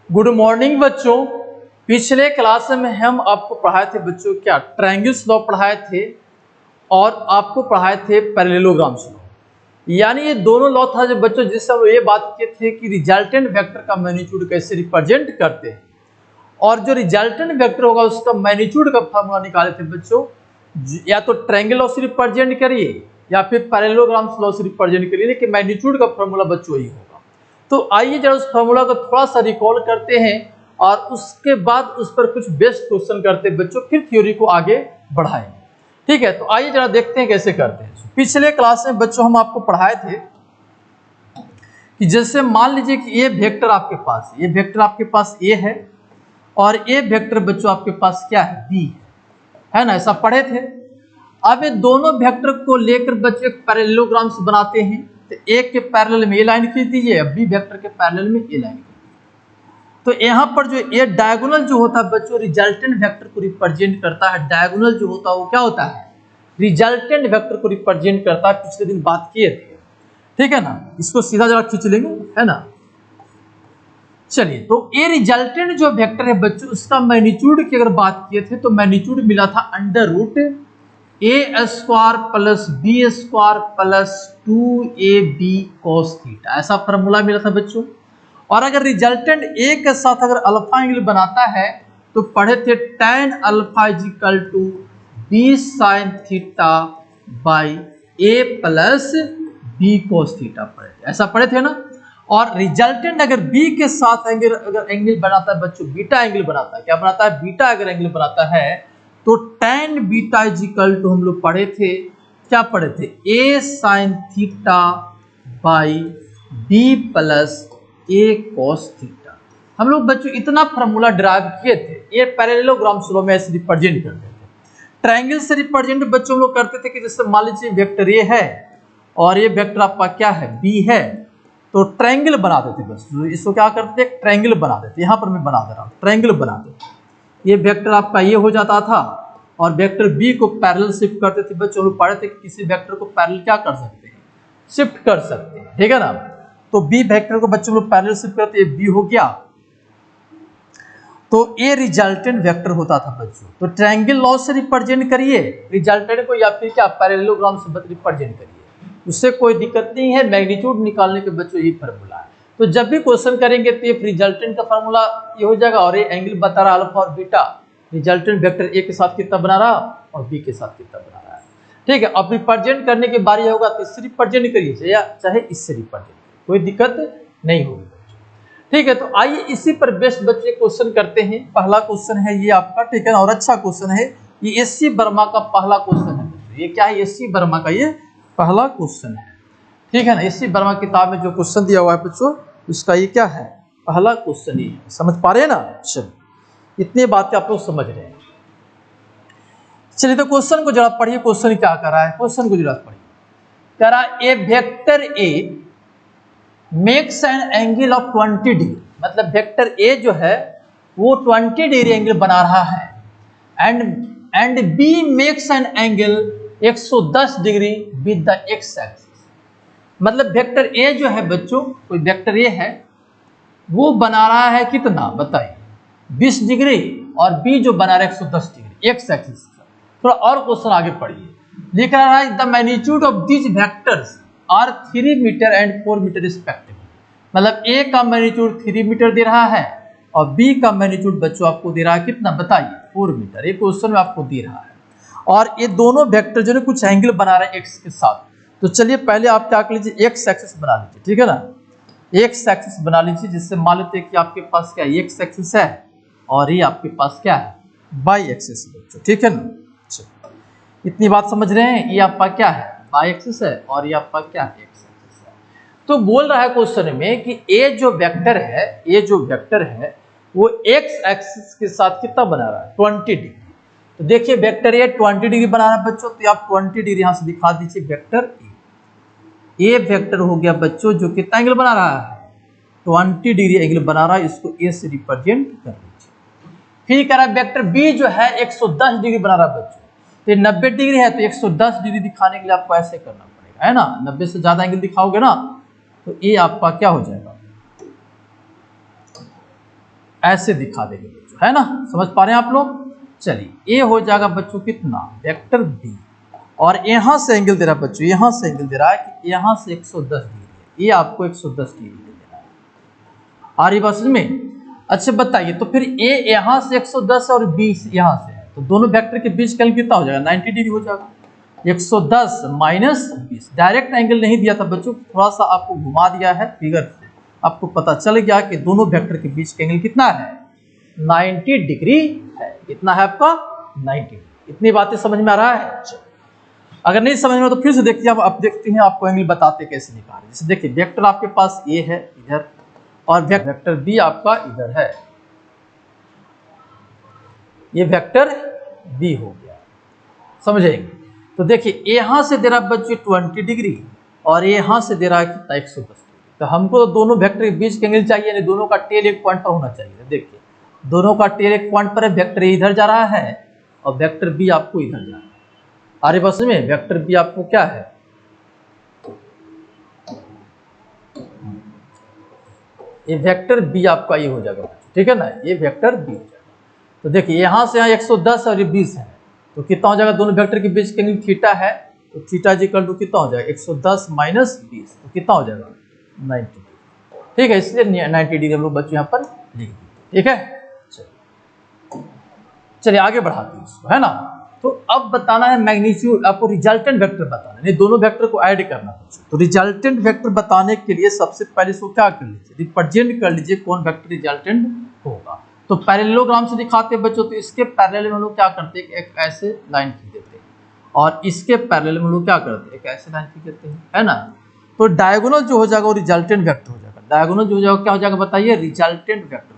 Good morning बच्चों। पिछले class में हम आपको पढ़ाए थे बच्चों क्या ट्रायंगल्स लॉ पढ़ाए थे और आपको पढ़ाए थे पैरेललोग्राम्स लॉ। यानी ये दोनों लॉ था जो बच्चों जिससे हम ये बात किए थे कि रिजल्टेंट वेक्टर का मैग्नीट्यूड कैसे रिप्रेजेंट करते हैं और जो रिजल्टेंट वेक्टर होगा उसका मैग्नीट्यूड का फार्मूला निकाले थे बच्चों। या तो ट्रायंगल लॉ से रिप्रेजेंट करिए या फिर पैरेललोग्राम्स लॉ से रिप्रेजेंट करिए, लेकिन मैग्नीट्यूड का फार्मूला बच्चों ही होगा। तो आइए जरा उस फार्मूला को थोड़ा सा रिकॉल करते हैं और उसके बाद उस पर कुछ बेस्ट क्वेश्चन करते हैं बच्चों, फिर थ्योरी को आगे बढ़ाएंगे। ठीक है, तो आइए जरा देखते हैं कैसे करते हैं। पिछले क्लास में बच्चों हम आपको पढ़ाए थे कि जैसे मान लीजिए कि ये वेक्टर आपके पास, ये वेक्टर आपके पास ए है और ये वेक्टर बच्चों आपके पास क्या है, बी है ना, ऐसा पढ़े थे। अब ये दोनों वेक्टर को लेकर बच्चों एक पैरेललोग्राम्स बनाते हैं। तो एक के पैरेलल में ये लाइन खींच दीजिए, अब बी वेक्टर के पैरेलल में ये लाइन खींच दीजिए। तो यहाँ पर जो ये डायगोनल जो होता है बच्चों रिजल्टेंट वेक्टर को रिप्रेजेंट करता है। डायगोनल जो होता है वो क्या होता है, रिजल्टेंट वेक्टर को रिप्रेजेंट करता है। पिछले दिन बात किए थे, ठीक है ना। इसको सीधा जरा खींच लेंगे, है ना। चलिए, तो ये रिजल्टेंट जो वेक्टर है बच्चों उसका मैग्नीट्यूड की अगर बात किए थे तो मैग्नीट्यूड मिला था under root A square plus B square plus 2ab cos theta, ऐसा फॉर्मूला मिला था बच्चों। और अगर रिजल्टेंट ए के साथ अगर अल्फा एंगल बनाता है तो पढ़े थे tan alpha is equal to B sine theta by A plus B cos theta पढ़े थे, ऐसा पढ़े थे ना। और रिजल्टेंट अगर बी के साथ अगर एंगल बनाता है बच्चों, बीटा एंगल बनाता है, क्या बनाता है, बीटा अगर एंगल बनाता है तो tan beta is equal to हम लोग पढ़े थे, क्या पढ़े थे, a sine theta by b plus a cos theta. हम लोग बच्चों इतना फार्मूला ड्राइव किए थे। ये पैरेललोग्राम्स लॉ में ऐसे रिप्रेजेंट करते थे। ट्रायंगल से रिप्रेजेंट बच्चों हम लोग करते थे कि जैसे मान लीजिए वेक्टर ए है और ये वेक्टर आपका क्या है, b है, तो ट्रायंगल बना देते बस। इसको क्या करते थे, ट्रायंगल बना देते। यहाँ पर मैं बना दे रहा हूँ, ट्रायंगल बना देते। ये वेक्टर आपका ये हो जाता था और वेक्टर बी को पैरेलल शिफ्ट करते थे बच्चों। लोग पढ़े थे कि किसी वेक्टर को पैरेलल क्या कर सकते हैं, शिफ्ट कर सकते हैं, ठीक है ना। तो बी वेक्टर को बच्चों लोग पैरेलल शिफ्ट करते, बी हो गया तो ये रिजल्टेंट वेक्टर होता था बच्चों। तो ट्रायंगल लॉ से रिप्रेजेंट करिए रिजल्टेंट को या फिर क्या पैरेललोग्राम से रिप्रेजेंट करिए, उससे कोई दिक्कत नहीं है। मैग्नीट्यूड निकालने के बच्चों यही फार्मूला है। तो जब भी क्वेश्चन करेंगे तो ये रिजल्टेंट का फार्मूला ये हो जाएगा और ये एंगल बता रहा अल्फा और बीटा, रिजल्टेंट वेक्टर ए के साथ कितना बना रहा और बी के साथ कितना बना रहा है, ठीक है। अब रिप्रेजेंट करने की बारी होगा तो इससे रिप्रेजेंट करिए या चाहे इससे रिप्रेजेंट, कोई दिक्कत नहीं होगी, ठीक है। तो आइए इसी पर बेस्ट बच्चे क्वेश्चन करते हैं। पहला क्वेश्चन है ये आपका, ठीक है ना, और अच्छा क्वेश्चन है ये। एससी वर्मा का पहला क्वेश्चन है। ये क्या है, एससी वर्मा का ये पहला क्वेश्चन है, ठीक है ना। एससी वर्मा किताब में जो क्वेश्चन दिया हुआ है बच्चों उसका ये क्या है, पहला क्वेश्चन ही है। समझ पा रहे हैं ना। चलिए, इतनी बातें आप लोग समझ रहे हैं। चलिए तो क्वेश्चन को जरा पढ़िए, क्वेश्चन क्या कर रहा है, क्वेश्चन को जरा पढ़िए। कह रहा a vector A makes an angle of 20 degree, मतलब वेक्टर ए जो है वो 20 डिग्री एंगल बना रहा है and B makes an angle 110 degree with the x axis. मतलब वेक्टर ए जो है बच्चों, कोई वेक्टर ए है वो बना रहा है कितना बताइए, 20 डिग्री, और बी जो बना रहा है 110 डिग्री एक्स एक्सिस। थोड़ा और क्वेश्चन आगे पढ़िए। लिख रहा है the magnitude of these vectors are 3 metre and 4 metre respectively. मतलब ए का मैग्नीट्यूड 3 मीटर दे रहा है और बी का मैग्नीट्यूड बच्चों आपको दे रहा है कितना बताइए, 4 मीटर। ये क्वेश्चन में आपको दे रहा है और ये दोनों वेक्टर जो है कुछ एंगल बना रहे हैं एक्स के साथ। तो चलिए पहले आप क्या कर लीजिए, एक्स एक्सिस बना लीजिए, ठीक है ना। एक्स एक्सिस बना लीजिए, जिससे मान लेते हैं कि आपके पास क्या एक्स एक्सिस है और ये आपके पास क्या है, वाई एक्सिस बच्चों, ठीक है ना। इतनी बात समझ रहे हैं। ये आपका क्या है, वाई एक्सिस है और ये आपका क्या है, एक्स एक्सिस है। तो बोल रहा है क्वेश्चन में कि ए जो वेक्टर है, ये जो वेक्टर है वो एक्स एक्सिस के साथ कितना बना रहा है, 20 डिग्री। तो देखिए वेक्टर ए 20 डिग्री बना रहा है बच्चों, तो आप 20 डिग्री यहां से दिखा दीजिए वेक्टर ए वेक्टर हो गया बच्चों जो कितना एंगल बना रहा है, 20 डिग्री एंगल बना रहा है। इसको ए से रिप्रेजेंट कर लीजिए। फिर कह रहा है वेक्टर बी जो है 110 डिग्री बना रहा है बच्चों, तो 90 डिग्री है तो 110 डिग्री दिखाने के लिए आपको ऐसे करना पड़ेगा, है ना। 90 से ज्यादा एंगल दिखाओगे ना तो ये आपका क्या हो जाएगा, ऐसे दिखा देंगे बच्चों, है ना, समझ पा रहे हैं आप लोग। चलिए ये हो जाएगा बच्चों कितना, वेक्टर बी, और यहां से एंगल दे रहा है बच्चों, यहां से एंगल दे रहा है कि यहां से 110 डिग्री है, ये आपको 110 डिग्री दे रहा है। आ रही बात समझ में। अच्छा बताइए, तो फिर ए यहां से 110 और बी यहां से है, तो दोनों वेक्टर के बीच का एंगल कितना हो जाएगा, 90 डिग्री हो जाएगा। 110 माइनस 20, डायरेक्ट एंगल नहीं दिया था बच्चों, थोड़ा सा आपको घुमा दिया है फिगर से, आपको पता चल गया कि दोनों वेक्टर के बीच का एंगल कितना है, 90 डिग्री है। कितना है आपका, 90 डिग्री। इतनी बातें समझ में आ रहा है। अगर नहीं समझ में तो फिर से देखिए, अब आप देखते हैं आपको एंगल बताते कैसे निकालें। जैसे देखिए वेक्टर आपके पास ए है इधर, और वेक्टर बी आपका इधर है, ये वेक्टर बी हो गया, समझेंगे। तो देखिए यहां से दे रहा बच्चे 20 डिग्री और यहां से दे रहा है कितना, 110 डिग्री। तो हमको तो दोनों वेक्टर के बीच का एंगल चाहिए, यानी दोनों का टेल एक पॉइंट पर होना चाहिए। देखिए दोनों का टेल एक पॉइंट पर है, वेक्टर इधर जा रहा है और वेक्टर बी आपको इधर जा रहा है। अरे बस में वेक्टर बी आपको क्या है, ये वेक्टर बी आपका ये हो जाएगा, ठीक है ना, ये वेक्टर बी हो जाएगा। तो देखिए यहां से यहाँ 110 और ये 20 है, तो कितना हो जाएगा, दोनों वेक्टर के बीच का एंगल थीटा है, तो थीटा इक्वल टू कितना हो जाएगा, 110 माइनस 20, तो कितना हो जाएगा, 90 डिग्री। ठीक है, इसलिए 90 डिग्री हम लोग बच्चों यहाँ पर लिख दिए। ठीक है, चलिए आगे बढ़ाते हैं इसको, है ना। तो अब बताना है मैग्नीट्यूड, आपको रिजल्टेंट वेक्टर बताना है, दोनों वेक्टर को ऐड करना है। तो रिजल्टेंट वेक्टर बताने के लिए सबसे पहले इसको क्या कर लीजिए, रिप्रेजेंट कर लीजिए कौन वेक्टर रिजल्टेंट होगा। तो पैरेललोग्राम से दिखाते हैं बच्चों, तो इसके पैरेलल में हम लोग क्या करते हैं, एक ऐसे लाइन खींच देते हैं, और इसके पैरेलल में हम लोग क्या करते हैं, एक ऐसे लाइन खींच देते हैं, है ना। तो डायगोनल जो हो जाएगा वो रिजल्टेंट वेक्टर हो जाएगा। डायगोनल जो हो जाएगा क्या हो जाएगा बताइए, रिजल्टेंट वेक्टर।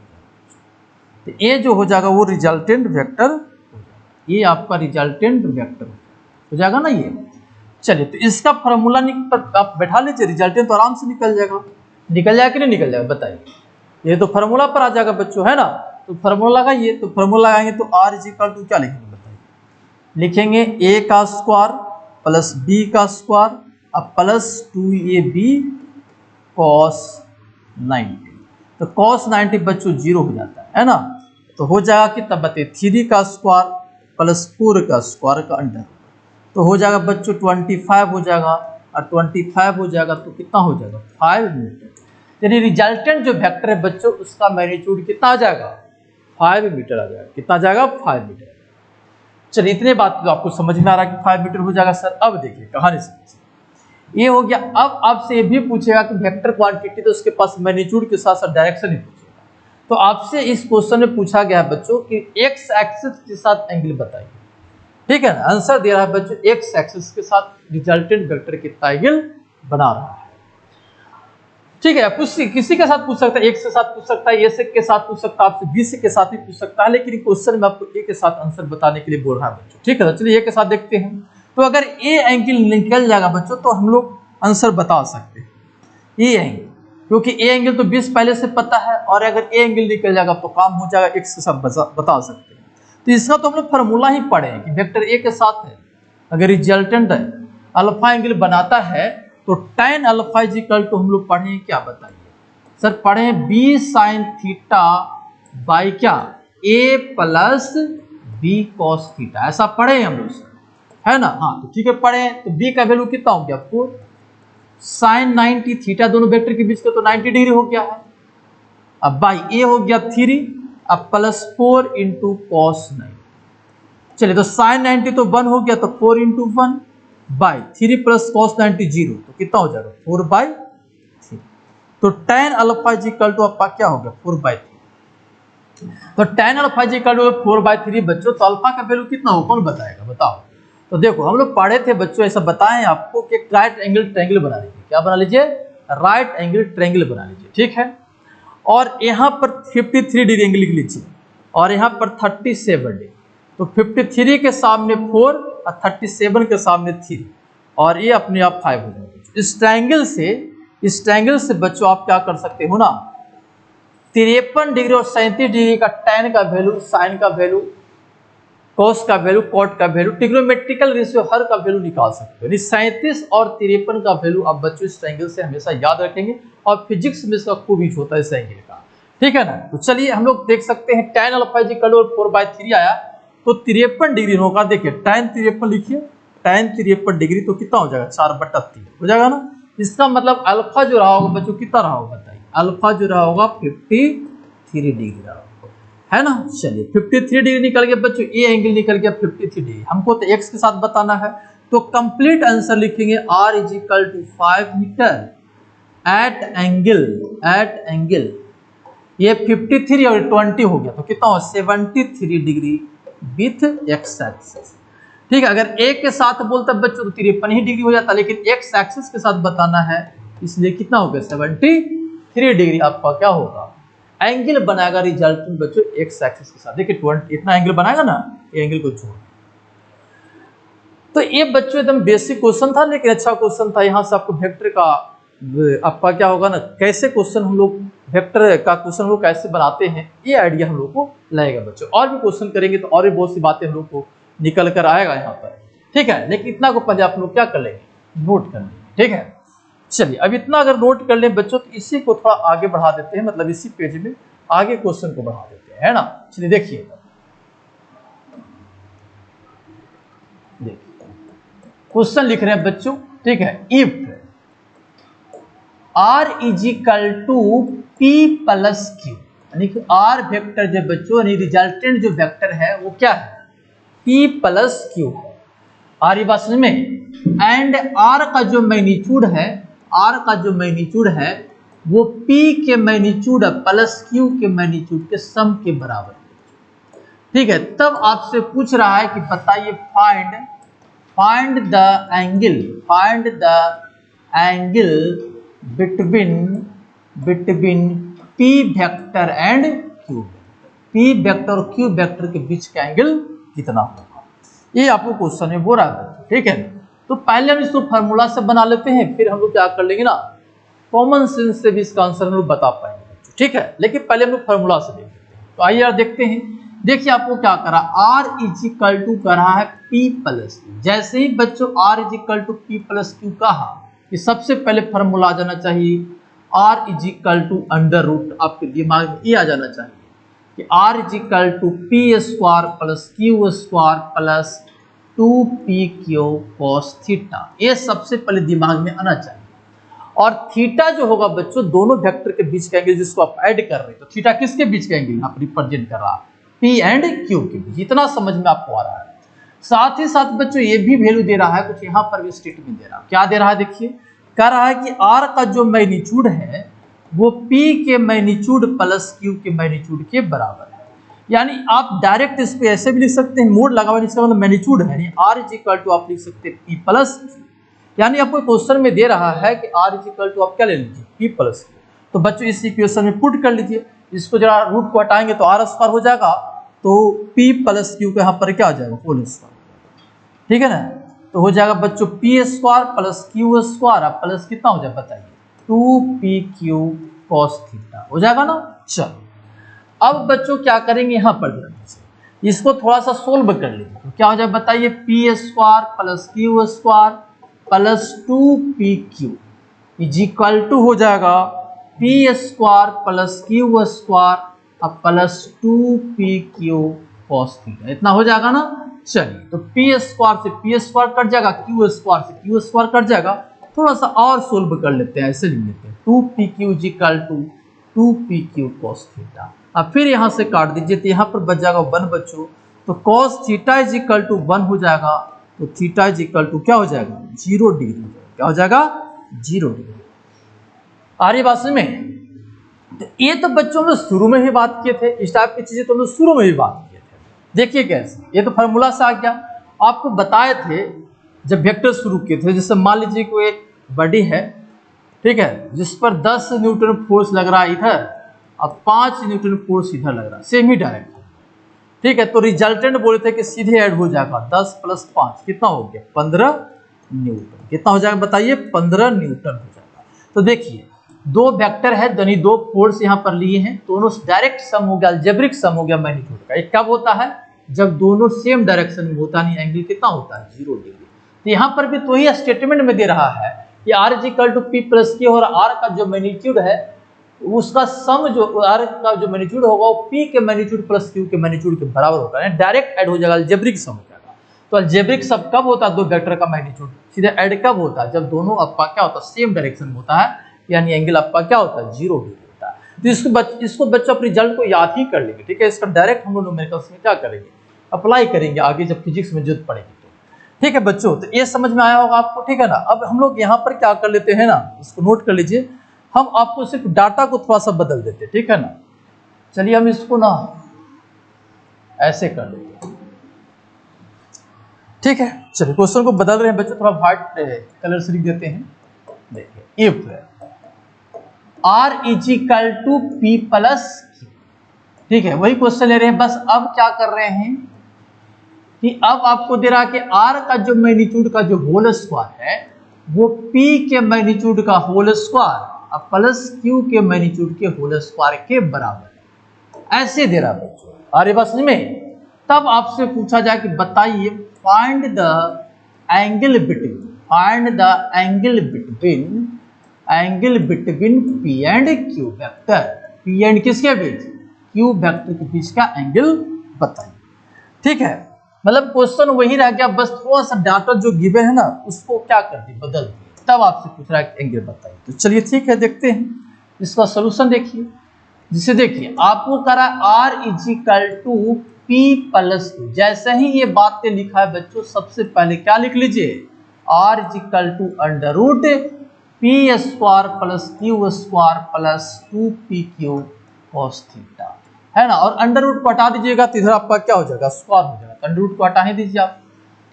तो ये जो हो जाएगा वो रिजल्टेंट वेक्टर हो जाएगा, ये आपका रिजल्टेंट वेक्टर हो जाएगा ना ये। चलिए तो इसका फॉर्मूला आप बैठा लीजिए, रिजल्टेंट तो आराम से निकल जाएगा। निकल जाएगा कि नहीं निकल जाएगा बताइए, ये तो फॉर्मूला पर आ जाएगा बच्चों, है ना। तो फॉर्मूला लगाइए, तो फॉर्मूला लगाएंगे तो आर इज इक्वल टू क्या लिखेंगे बताइए, लिखेंगे ए का स्क्वायर प्लस बी का स्क्वायर अब प्लस 2ab कॉस 90। तो कॉस 90 बच्चों 0 हो जाता है ना। तो हो जाएगा कितना बताइए, 3 का स्क्वायर प्लस 4 का स्क्वायर का अंडर, तो हो जाएगा बच्चों 25 हो जाएगा, और 25 हो जाएगा तो कितना हो जाएगा 5 मीटर। यानी रिजल्टेंट जो वेक्टर है बच्चों उसका मैग्नीट्यूड कितना आ जाएगा, 5 मीटर आ जाएगा। कितना आ जाएगा, 5 मीटर। चलिए इतने बात तो आपको समझ में आ रहा है कि 5 मीटर हो जाएगा सर। अब देखिए कहानी से ये हो गया। अब आपसे ये भी पूछेगा कि वेक्टर क्वांटिटी, तो उसके पास मैग्नीट्यूड के साथ साथ डायरेक्शन ही पूछेगा। तो आपसे इस क्वेश्चन में पूछा गया है बच्चों कि एक्स एक्सिस के साथ एंगल बताइए। ठीक है ना, आंसर दे रहा है बच्चों एक्स एक्सिस के साथ रिजल्टेंट वेक्टर कितना एंगल बना रहा है। ठीक है, किसी के साथ पूछ सकता है, एक्स के साथ पूछ सकता है, ए के साथ पूछ सकता है, आपसे बी के साथ भी पूछ सकता है, लेकिन क्वेश्चन में आपको ए के साथ आंसर बताने के लिए बोल रहा है बच्चों। ठीक है, चलिए ए के साथ देखते हैं। तो अगर ए एंगल निकल जाएगा बच्चों तो हम लोग आंसर बता सकते हैं ए एंगल, क्योंकि ए एंगल तो 20 पहले से पता है, और अगर ए एंगल निकल जाएगा तो काम हो जाएगा, एक्स के साथ बता सकते हैं। तो इसका तो हम लोग फार्मूला ही पढ़े हैं कि वेक्टर ए के साथ है, अगर रिजल्टेंट है अल्फा एंगल बनाता है तो tan alpha is equal to हम लोग पढ़े क्या बताइए सर, पढ़े बी साइन थीटा बाई क्या ए प्लस बी कॉस थीटा, ऐसा पढ़े हम लोग सर, है ना। हाँ तो ठीक है पढ़े, तो बी का वैल्यू कितना हो गया 4 साइन 90 थीटा, दोनों वेक्टर के बीच का तो 90 डिग्री हो गया है। अब बाई ए हो गया 3 अब प्लस 4 इंटू कॉस 90। चलिए तो साइन 90 तो 1 हो गया, तो 4 इंटू 1 बाई 3 प्लस कॉस 90 0, तो कितना हो जाएगा 4/3। तो tan alpha is equal to आपका क्या हो गया 4/3। तो tan alpha is equal to 4/3 बच्चों, तो अल्फा का वैल्यू कितना हो कौन बताएगा बताओ। तो देखो हम लोग पढ़े थे बच्चों, ऐसा बताएं आपको कि राइट एंगल ट्रायंगल बना लीजिए। क्या बना लीजिए, राइट एंगल ट्रायंगल बना लीजिए। ठीक है, और यहाँ पर 53 डिग्री एंगल लिख लीजिए, और यहाँ पर 37 डिग्री, तो 53 के सामने 4 और 37 के सामने 3, और ये अपने आप 5 हो जाएगा। इस ट्रायंगल से बच्चों आप क्या कर सकते हो ना, 53 डिग्री और 37 डिग्री का tan का वैल्यू, साइन का वैल्यू, कॉस का वैल्यू, कॉट का वैल्यू, ट्रिग्नोमेट्रिकल रेशियो हर का वैल्यू निकाल सकते हो। 37 और 53 का वैल्यू आप बच्चों इस ट्रायंगल से हमेशा याद रखेंगे, और फिजिक्स में इसका खूब यूज होता है इस एंगल का। ठीक है ना। तो चलिए हम लोग देख सकते हैं tan alpha is equal to 4/3 आया तो 53 डिग्री होगा। देखिए tan 53 लिखिए, tan 53 डिग्री तो कितना हो जाएगा 4/3 हो जाएगा ना। इसका मतलब अल्फा जो रहा होगा बच्चों कितना रहा होगा बताइए, अल्फा जो रहा होगा 53 डिग्री रहा होगा, है ना। चलिए 53 डिग्री निकल गया बच्चों, ये एंगल निकल गया 53 डिग्री। हमको तो x के साथ बताना है तो कंप्लीट आंसर लिखेंगे r is equal to 5 metre at angle ये 53 और 20 हो गया तो कितना हो 73 डिग्री विथ x एक्सिस। ठीक है, अगर a के साथ बोलता बच्चों तो 53 ही डिग्री हो जाता, लेकिन x एक्सिस के साथ बताना है इसलिए कितना हो गया 73 डिग्री आपका क्या होगा एंगल बनाएगा रिजल्ट बच्चों x एक्सिस के साथ। देखिए 20 इतना एंगल बनाएगा ना, ये एंगल को छोड़। तो ये बच्चों एकदम बेसिक क्वेश्चन था लेकिन अच्छा क्वेश्चन था। यहाँ से आपको वेक्टर का आपका क्या होगा ना, कैसे क्वेश्चन हम लोग वेक्टर का क्वेश्चन हम लोग कैसे बनाते हैं ये आइडिया हम लोग को लगेगा बच्चों। और भी क्वेश्चन करेंगे तो और भी बहुत सी बातें हम लोग को निकल कर आएगा यहाँ पर, ठीक है। लेकिन इतना को पहले आप लोग क्या कर लेंगे, नोट कर लेंगे, ठीक है। चलिए अब इतना अगर नोट कर लें बच्चों तो इसी को थोड़ा आगे बढ़ा देते हैं, मतलब इसी पेज में आगे क्वेश्चन को बढ़ा देते हैं, है ना। चलिए देखिए क्वेश्चन लिख रहे हैं बच्चों, ठीक है। If r is equal to p plus q, यानी कि r वेक्टर जो बच्चों यानी रिजल्टेंट जो वेक्टर है वो क्या है p प्लस q है। r ये बात समझ में, एंड r का जो मैग्नीट्यूड है, r का जो मैग्नीट्यूड है वो p के मैग्नीट्यूड प्लस q के मैग्नीट्यूड के सम के बराबर है, ठीक है। तब आपसे पूछ रहा है कि बताइए find the angle between p vector and q vector, p vector और q वेक्टर के बीच का एंगल कितना होगा, ये आपको क्वेश्चन में बोल रहा है, ठीक है। तो पहले हम इसको फार्मूला से बना लेते हैं, फिर हम लोग क्या कर लेंगे ना, कॉमन सेंस से भी इसका आंसर हम लोग बता पाएंगे, ठीक है। लेकिन पहले हम लोग फार्मूला से देख लेते हैं। तो आइए यार देखते हैं। देखिए आपको क्या करा, r इज इक्वल टू कर रहा है p प्लस q। जैसे ही बच्चों r is equal to p plus q कहा कि सबसे पहले फार्मूला आ जाना चाहिए r is equal to under root, आपके दिमाग में ये आ जाना चाहिए कि r is equal to p square plus q square plus 2pq cos theta, ये सबसे पहले दिमाग में आना चाहिए। और थीटा जो होगा बच्चों दोनों वेक्टर के बीच का एंगल जिसको आप ऐड कर रहे हैं, तो थीटा किसके बीच का एंगल आप रिप्रेजेंट कर रहा है p एंड q के बीच, इतना समझ में आपको आ रहा है। साथ ही साथ बच्चों ये भी वैल्यू दे रहा है, कुछ यहाँ पर भी स्टेटमेंट दे रहा है, क्या दे रहा है देखिए, कह रहा है कि r का जो मैग्नीट्यूड है वो p के मैग्नीट्यूड प्लस q के मैग्नीट्यूड के बराबर है। यानी आप डायरेक्ट इस पे ऐसे भी लिख सकते हैं, मोड लगा हुआ इसका मतलब मैग्नीट्यूड है, यानी r इज इक्वल टू आप लिख सकते हैं p प्लस q। यानी आपको क्वेश्चन में दे रहा है कि r इज इक्वल टू आप क्या ले लीजिए p प्लस q। तो बच्चों इस इक्वेशन में पुट कर लीजिए, इसको जरा रूट को हटाएंगे तो r स्क्वायर हो जाएगा, तो p प्लस q का यहाँ पर क्या आ जाएगा होल स्क्वायर, ठीक है ना। तो हो जाएगा बच्चों p square plus q square plus कितना हो जाएगा बताइए 2pq cos थीटा हो जाएगा ना। चलो अब बच्चों क्या करेंगे, यहाँ पर इसको थोड़ा सा सोल्व कर लीजिए, तो क्या हो जाएगा बताइए p square plus q square plus 2pq is equal to हो जाएगा p square plus q square plus 2pq cos theta, इतना हो जाएगा ना। चलिए तो p स्क्वायर से p स्क्वायर कट जाएगा, q स्क्वायर से q स्क्वायर कट जाएगा, थोड़ा सा और सोल्व कर लेते हैं, ऐसे लिख लेते हैं 2pq is equal to 2pq cos theta. अब फिर यहाँ से काट दीजिए तो यहाँ पर बच जाएगा 1 बच्चों, तो cos theta is equal to 1 हो जाएगा, तो थीटा इज इक्वल टू क्या हो जाएगा 0 डिग्री, क्या हो जाएगा 0 डिग्री। आ रही बात समझ में। तो ये तो बच्चों में शुरू में ही बात किए थे, इस टाइप की चीजें तो हम लोग शुरू में ही बात किए थे। देखिए कैसे, ये तो फार्मूला से आ गया, आपको बताए थे जब वेक्टर शुरू किए थे। जैसे मान लीजिए कोई एक बॉडी है, ठीक है, जिस पर 10 न्यूटन फोर्स लग रहा है इधर, अब 5 न्यूटन फोर्स इधर लग रहा है, सेम ही डायरेक्ट, ठीक है। तो रिजल्टेंट बोले थे कि सीधे ऐड हो जाएगा 10 प्लस 5 कितना हो गया 15 न्यूटन, कितना हो जाएगा बताइए 15 न्यूटन हो जाएगा। तो देखिए दो वेक्टर है, यानी दो फोर्स यहाँ पर लिए हैं, दोनों डायरेक्ट सम हो गया, अलजेब्रिक सम हो गया मैग्नीट्यूड का। एक कब होता है जब दोनों सेम डायरेक्शन में होता, नहीं एंगल कितना होता है 0 डिग्री। तो यहाँ पर भी तो ही स्टेटमेंट में दे रहा है कि r is equal to p plus q और r का जो मैग्नीट्यूड है उसका सम जो आर का जो मैग्नीट्यूड होगा वो पी के मैग्नीट्यूड प्लस क्यू के मैग्नीट्यूड के बराबर होगा, यानी डायरेक्ट ऐड हो जाएगा, अलजेब्रिक सम हो जाएगा। तो अलजेब्रिक सम कब होता है? दो वेक्टर का मैग्नीट्यूड सीधे ऐड कब होता है? जब दोनों आपका क्या होता है? सेम डायरेक्शन में होता है, यानी एंगल आपका क्या होता है? 0 डिग्री होता है। तो इसको बच्चों अपने रिजल्ट को याद ही कर लेंगे, ठीक है। इसका डायरेक्ट हम लोग न्यूमेरिकल्स में क्या करेंगे? अप्लाई करेंगे आगे जब फिजिक्स में जरूरत पड़ेगी तो, ठीक है बच्चों। तो ये समझ में आया होगा आपको, ठीक है ना। अब हम लोग यहाँ पर क्या कर लेते हैं ना, इसको नोट कर लीजिए, हम आपको सिर्फ डाटा को थोड़ा सा बदल देते हैं, ठीक है ना। चलिए हम इसको ना ऐसे कर लेते हैं, ठीक है। चलिए क्वेश्चन को बदल रहे हैं बच्चों, थोड़ा व्हाइट कलर से लिख देते हैं। देखिए, if R is equal to P plus Q, ठीक है, वही क्वेश्चन ले रहे हैं। बस अब क्या कर रहे हैं कि अब आपको दे रहा कि R का जो मैग्नीट्यूड का जो होल स्क्वायर है वो P के मैग्नीट्यूड का होल स्क्वायर अब प्लस Q के मैग्नीट्यूड के होल स्क्वायर के बराबर है, ऐसे दे रहा बच्चों। अरे बस में तब आपसे पूछा जाए कि बताइए find the angle between P and Q vector, P and किसके बीच? Q वेक्टर के बीच का एंगल बताइए, ठीक है। मतलब क्वेश्चन वही रह गया, बस थोड़ा सा डाटा जो गिवन है ना उसको क्या कर दी? बदल दी। तब आपसे पूछ रहा है एंगल बताइए। तो चलिए ठीक है, देखते हैं इसका सोल्यूशन। देखिए, जिसे देखिए आपको करा R is equal to P plus Q। जैसे ही ये बातें लिखा है बच्चों, सबसे पहले क्या लिख लीजिए? R is equal to under root P square plus Q square plus 2PQ cos theta, है ना। और अंडर रूट को हटा दीजिएगा तो इधर आपका क्या हो जाएगा? स्क्वायर हो जाएगा। अंडर रूट को हटा ही दीजिए आप,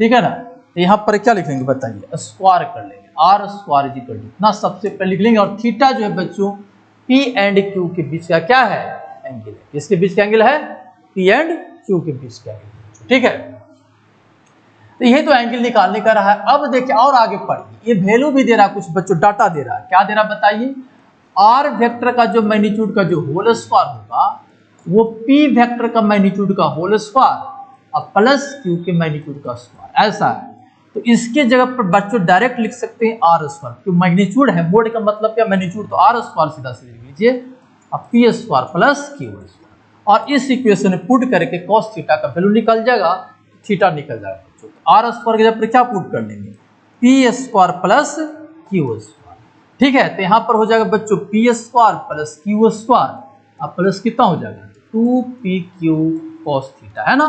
ठीक है ना। तो यहाँ पर क्या लिखेंगे बताइए? स्क्वायर कर लेंगे, R स्क्वायर इजिकल टू ना, सबसे पहले लिख लेंगे। और थीटा जो है बच्चों P एंड Q के बीच का क्या है? एंगल है। किसके बीच का एंगल है? P एंड Q के बीच का एंगल, ठीक है। तो ये तो एंगल निकालने का रहा है। अब देखिए और आगे पढ़िए, ये वैल्यू भी दे रहा है, कुछ बच्चों डाटा दे रहा है। क्या दे रहा है बताइए? R वेक्टर का जो मैग्नीट्यूड का जो होल स्क्वायर होगा वो P वेक्टर का मैग्नीट्यूड का होल स्क्वायर और प्लस Q के मैग्नीट्यूड का स्क्वायर, ऐसा है। तो इसके जगह पर बच्चों डायरेक्ट लिख सकते हैं R स्क्वायर, क्योंकि मैग्नीट्यूड है, मोड का मतलब क्या? मैग्नीट्यूड। तो R स्क्वायर सीधा सीधा लिख लीजिए, अब P square plus Q square, और इस इक्वेशन में पुट करके cos थीटा का वैल्यू निकल जाएगा, थीटा निकल जाएगा बच्चों। R स्क्वायर की जगह पर क्या पुट कर लेंगे? P square plus Q square, ठीक है। तो यहाँ पर हो जाएगा बच्चों P square plus Q square, अब प्लस कितना हो जाएगा? 2PQ cos थीटा, है ना।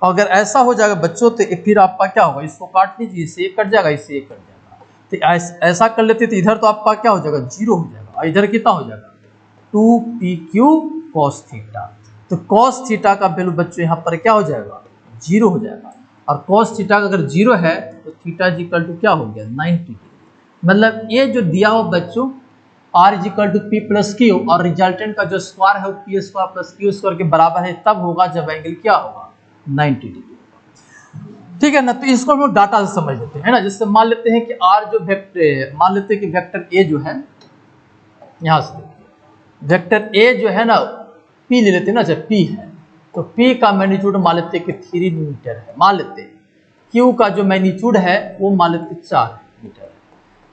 अगर ऐसा हो जाएगा बच्चों तो फिर आपका क्या होगा? इसको काट लीजिए, इससे एक कट जाएगा, इससे एक कट जाएगा। तो ऐसा कर लेते तो इधर तो आपका क्या हो जाएगा? 0 हो जाएगा, और इधर कितना हो जाएगा? 2PQ cos theta. तो cos थीटा का वैल्यू बच्चों यहाँ पर क्या हो जाएगा? 0 हो जाएगा। और cos थीटा अगर 0 है तो थीटा इक्वल टू क्या हो गया? 90 डिग्री। मतलब ये जो दिया हो बच्चों R is equal to P plus Q और रिजल्टेंट का जो स्क्वायर है वो P square plus Q square के बराबर है, तब होगा जब एंगल क्या होगा? 90 डिग्री, ठीक है ना। तो इसको हम लोग डाटा से समझ लेते हैं ना। जैसे मान लेते हैं कि R जो वेक्टर, मान लेते हैं कि वेक्टर A जो है, यहाँ से वेक्टर A जो है ना P ले लेते हैं ना, जब P है तो P का मैग्नीट्यूड मान लेते हैं कि 3 मीटर है, मान लेते हैं। Q का जो मैग्नीट्यूड है वो मान लेते हैं 4 मीटर है।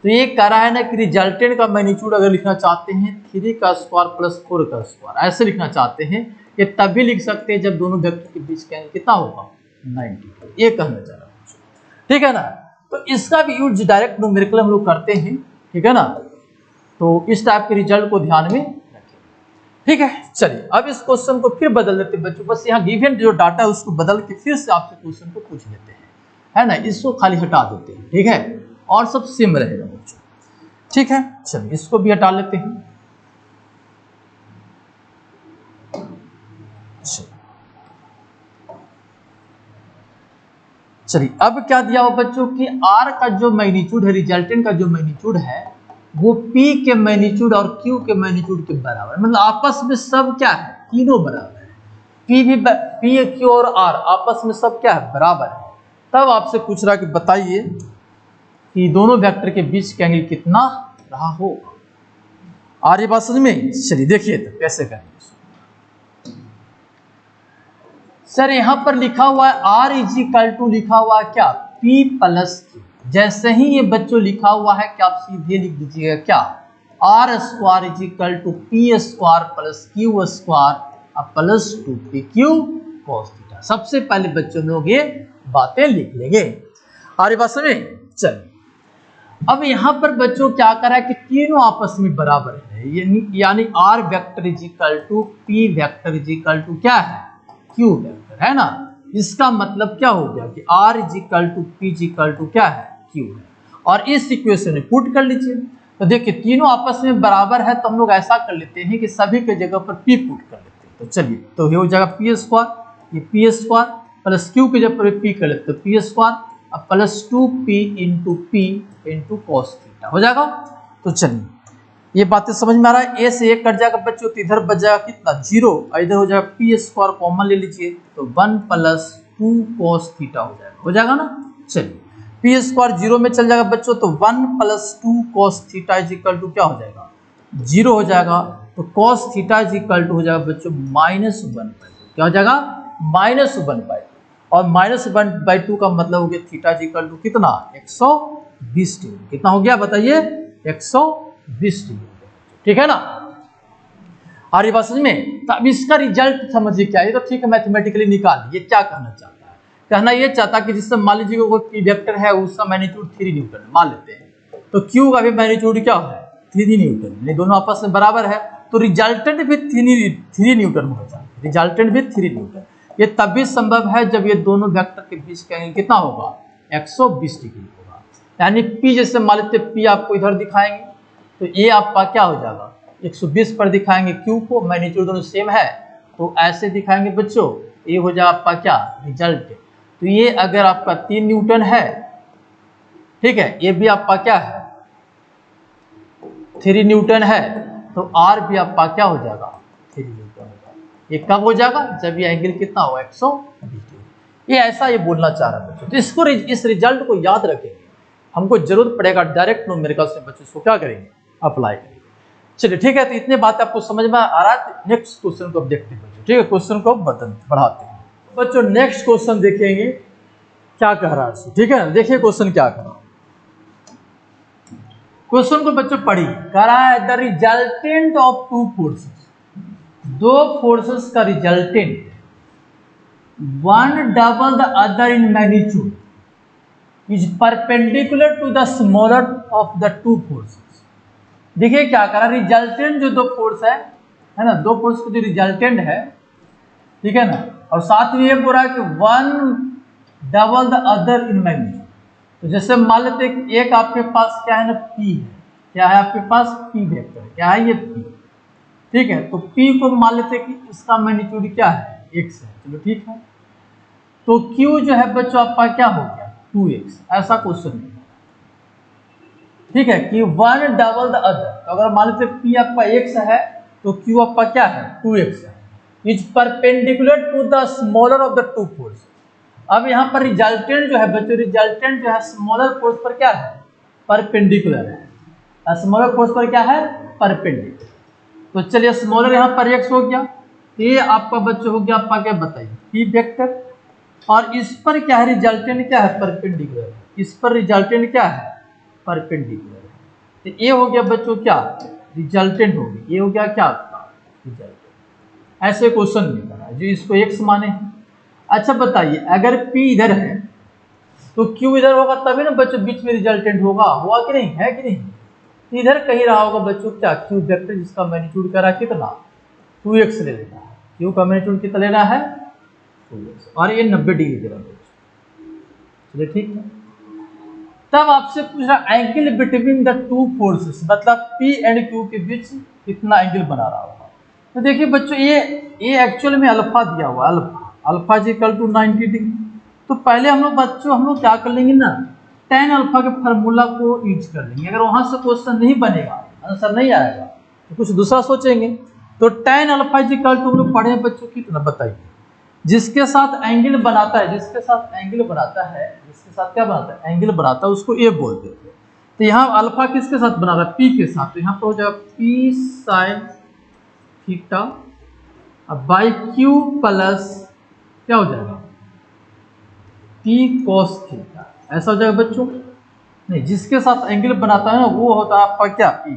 तो ये कह रहा है ना कि रिजल्टेंट का मैग्नीट्यूड अगर लिखना चाहते हैं 3 का स्क्वायर प्लस 4 का स्क्वायर, ऐसे लिखना चाहते हैं, ये तभी लिख सकते हैं जब दोनों वेक्टर के बीच का एंगल कितना होगा? 90, ये कहना चाह रहा हूँ, ठीक है ना। तो इसका भी यूज डायरेक्ट न्यूमेरिकल हम लोग करते हैं, ठीक है ना। तो इस टाइप के रिजल्ट को ध्यान में रखें, ठीक है। चलिए अब इस क्वेश्चन को फिर बदल देते हैं बच्चों, बस यहाँ गिवन जो डाटा है उसको बदल के फिर से आपसे क्वेश्चन को पूछ लेते हैं, है ना। इसको खाली हटा देते हैं, ठीक है, और सब सेम रहेगा बच्चों, ठीक है। चलिए इसको भी हटा लेते हैं। चलिए अब क्या दिया हुआ बच्चों कि R का जो मैग्नीट्यूड है, रिजल्टेंट का जो मैग्नीट्यूड है वो P के मैग्नीट्यूड और Q के मैग्नीट्यूड के बराबर, मतलब आपस में सब क्या है? तीनों बराबर है। P, Q और R आपस में सब क्या है? बराबर है। तब आपसे पूछ रहा कि बताइए कि दोनों वेक्टर के बीच का एंगल कितना रहा होगा। आ रही बात समझ में? चलिए देखिए तो कैसे करेंगे सर। यहां पर लिखा हुआ है R इजिकल टू लिखा हुआ है क्या? P plus Q। जैसे ही ये बच्चों लिखा हुआ है कि आप सीधे लिख दीजिएगा क्या? R square is equal to P square plus Q square plus 2p Q cos theta. सबसे पहले बच्चों लोग ये बातें लिख लेंगे। और ये बात समझे। चलिए अब यहाँ पर बच्चों क्या करा है कि तीनों आपस में बराबर है, यानी R vector is equal to P vector is equal to क्या है, क्यू वेक्टर है ना। इसका मतलब क्या हो गया कि R is equal to P is equal to क्या है, क्यू है। और इस इक्वेशन में पुट कर लीजिए। तो देखिए तीनों आपस में बराबर है, तो हम लोग ऐसा कर लेते हैं कि सभी के जगह पर पी पुट कर लेते हैं। तो चलिए, तो ये हो जाएगा पी स्क्वायर, ये पी स्क्वायर प्लस क्यू के जगह पर पी कर लेते हैं, तो पी स्क्वायर अब plus 2p into P into cos theta हो जाएगा। तो चलिए ये बातें समझ में आ रहा है। ए से एक कट जाएगा बच्चों, तो इधर बच जाएगा कितना 0, इधर हो जाएगा पी स्क्वायर कॉमन ले लीजिए, तो 1 प्लस 2 कॉस थीटा हो जाएगा ना। चलिए पी स्क्वायर 0 में चल जाएगा बच्चों, तो 1 plus 2 cos theta is equal to क्या हो जाएगा, 0 हो जाएगा। तो cos theta is equal to हो जाएगा बच्चों -1/2, क्या हो जाएगा -1/2। और -1/2 का मतलब हो गया थीटा इज इक्वल टू कितना 120 डिग्री। कितना हो गया बताइए, 120 डिग्री। ठीक है ना। और ये बात समझ में। तो अब इसका रिजल्ट समझिए क्या है। तो ठीक है मैथमेटिकली निकाल, ये क्या कहना चाहता है, कहना ये चाहता है कि जिससे मान लीजिए कोई पी वेक्टर है उसका मैग्नीट्यूड 3 न्यूटन मान लेते हैं, तो क्यू का भी मैग्नीट्यूड क्या है 3 न्यूटन, ये दोनों आपस में बराबर है, तो रिजल्टेंट भी 3 न्यूटन हो जाए, रिजल्टेंट भी 3 न्यूटन। ये तभी संभव है जब ये दोनों वेक्टर के बीच का एंगल कितना होगा 120 डिग्री होगा। यानी P जैसे मान लेते P आपको इधर दिखाएंगे, तो ये आपका क्या हो जाएगा 120 पर दिखाएंगे Q को, मैग्नीट्यूड दोनों सेम है, तो ऐसे दिखाएंगे बच्चों, ये हो जाएगा आपका क्या रिजल्ट। तो ये अगर आपका 3 न्यूटन है, ठीक है, ये भी आपका क्या है 3 न्यूटन है, तो R भी आपका क्या हो जाएगा 3 न्यूटन हो जाएगा। ये कब हो जाएगा जब ये एंगल कितना हो 120 डिग्री। ये ऐसा ये बोलना चाह रहा है बच्चों। तो इसको इस रिजल्ट को याद रखेंगे, हमको जरूरत पड़ेगा डायरेक्ट न्यूमेरिकल से बच्चों इसको क्या करेंगे अप्लाई करेंगे। चलिए ठीक है, तो इतने बात आपको समझ में आ रहा है। नेक्स्ट क्वेश्चन को अब देखते हैं बच्चों, ठीक है, क्वेश्चन को बढ़ाते हैं बच्चों। नेक्स्ट क्वेश्चन देखेंगे क्या कह रहा है, ठीक है। देखिए क्वेश्चन क्या कह रहा है, क्वेश्चन को बच्चों पढ़िए। कह रहा है the resultant of 2 forces, 2 forces का resultant, one double the other in magnitude, is perpendicular to the smaller of the 2 forces. देखिए क्या करा, रिजल्टेंट जो 2 फोर्स है ना, 2 फोर्स का जो रिजल्टेंट है, ठीक है ना, और साथ में ये बोल रहा है कि one double the other in magnitude. तो जैसे मान लेते हैं एक आपके पास क्या है ना P है, क्या है आपके पास P वेक्टर, क्या है ये P, ठीक है। तो P को मान लेते हैं कि इसका मैग्नीट्यूड क्या है x है, चलो ठीक है। तो Q जो है बच्चों आपका क्या हो गया 2x, ऐसा क्वेश्चन है, ठीक है, कि वन डबल द अदर। तो अगर मान लेते P आपका x है तो Q आपका क्या है 2x है, is perpendicular to the smaller of the 2 force. अब यहाँ पर रिजल्टेंट जो है बच्चों, रिजल्टेंट जो है स्मॉलर फोर्स पर क्या है परपेंडिकुलर है, स्मॉलर फोर्स पर क्या है परपेंडिकुलर। तो चलिए स्मॉलर यहाँ पर x हो गया, तो ये आपका बच्चों हो गया आपका क्या बताइए P वेक्टर, और इस पर क्या है रिजल्टेंट क्या है परपेंडिकुलर, इस पर रिजल्टेंट क्या है परपेंडिकुलर है। तो ये हो गया बच्चों क्या रिजल्टेंट हो गया, ये हो गया क्या आपका रिजल्टेंट। ऐसे क्वेश्चन निकला है जो इसको x माने हैं। अच्छा बताइए अगर P इधर है तो Q इधर होगा तभी ना बच्चों बीच में रिजल्टेंट होगा, हुआ कि नहीं, है कि नहीं। इधर कहीं रहा होगा बच्चों क्या Q वेक्टर, जिसका मैग्नीट्यूड कह रहा है कितना 2x ले लेना है, Q का मैग्नीट्यूड कितना लेना है 2x, और ये 90 डिग्री दे रहा है। चलिए ठीक है, तब आपसे पूछ रहा एंगल बिटवीन द 2 फोर्सेस, मतलब P एंड Q के बीच कितना एंगल बना रहा होगा। तो देखिए बच्चों ये एक्चुअल में अल्फा दिया हुआ है, alpha is equal to 90 degree. तो पहले हम लोग क्या कर लेंगे ना, tan अल्फा के फार्मूला को यूज कर लेंगे। अगर वहां से क्वेश्चन नहीं बनेगा, आंसर नहीं आएगा, तो कुछ दूसरा सोचेंगे। तो tan alpha is equal to हम लोग पढ़े बच्चों कितना बताइए, जिसके साथ एंगल बनाता है, जिसके साथ एंगल बनाता है, जिसके साथ क्या बनाता है एंगल बनाता है, उसको ए बोलते थे। तो यहाँ अल्फा किसके साथ बना रहा है P के साथ, तो यहाँ पर हो जाएगा P sign theta by Q plus क्या हो जाएगा P cos थीटा, ऐसा हो जाएगा बच्चों। नहीं, जिसके साथ एंगल बनाता है ना वो होता है आपका क्या P,